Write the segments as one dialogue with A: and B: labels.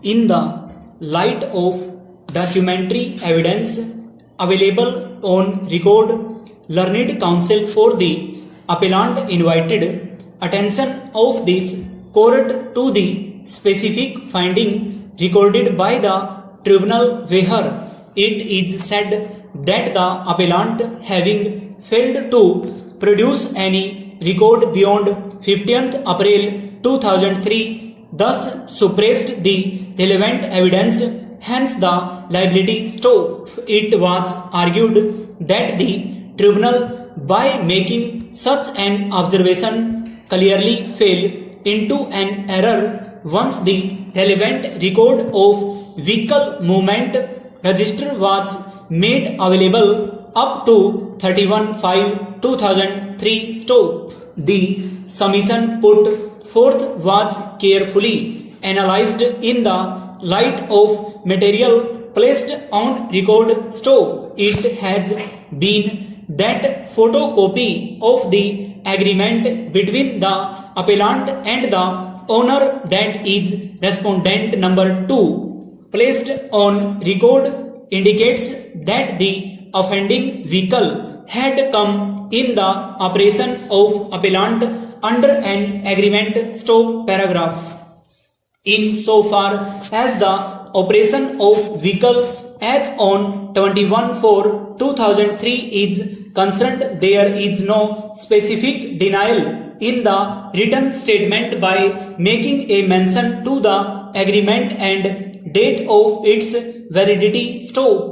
A: In the light of documentary evidence available on record, learned counsel for the appellant invited attention of this court to the specific finding recorded by the tribunal where it is said that the appellant, having failed to produce any record beyond 15th April 2003, thus suppressed the relevant evidence, hence the liability stopped. It was argued that the tribunal, by making such an observation, clearly fell into an error once the relevant record of vehicle movement register was made available up to 31/5/2003 stop. The submission put forth was carefully analyzed in the light of material placed on record stop. It has been that photocopy of the agreement between the appellant and the owner, that is respondent number 2, placed on record, indicates that the offending vehicle had come in the operation of appellant under an agreement stop paragraph. In so far as the operation of vehicle as on 21/4/2003 is concerned, there is no specific denial in the written statement by making a mention to the agreement and date of its validity stop.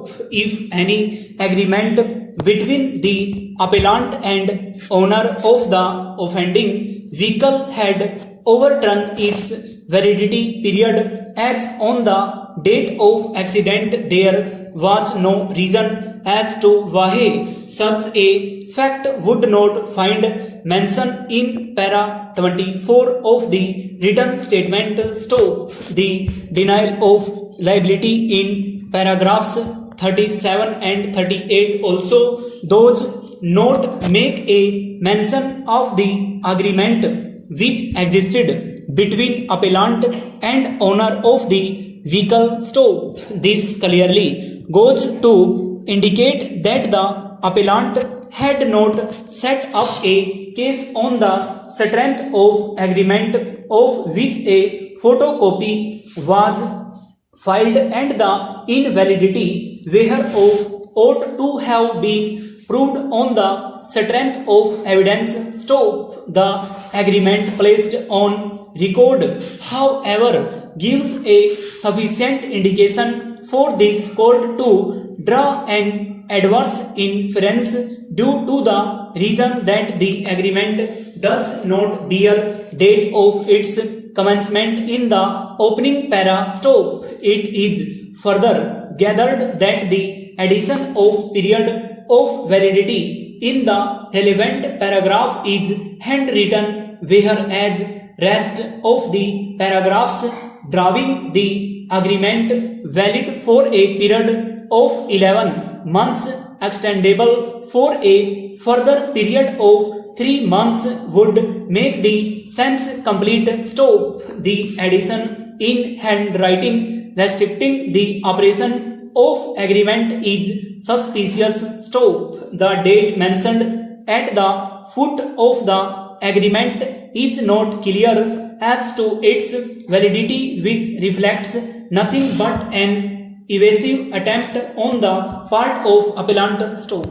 A: If any agreement between the appellant and owner of the offending vehicle had overturned its validity period as on the date of accident, there was no reason as to why such a fact would not find mention in para 24 of the written statement stop. The denial of liability in paragraphs 37 and 38 also those not make a mention of the agreement which existed between appellant and owner of the vehicle stop. This clearly goes to indicate that the appellant had not set up a case on the strength of agreement of which a photocopy was filed, and the invalidity whereof ought to have been proved on the strength of evidence stop. The agreement placed on record, however, gives a sufficient indication for this court to draw an adverse inference due to the reason that the agreement does not bear date of its commencement in the opening para stop. It is further gathered that the addition of period of validity in the relevant paragraph is handwritten, whereas rest of the paragraphs drawing the agreement valid for a period of 11 months extendable for a further period of 3 months would make the sense complete stop. The addition in handwriting restricting the operation of agreement is suspicious stop. The date mentioned at the foot of the agreement is not clear as to its validity, which reflects nothing but an evasive attempt on the part of appellant stop.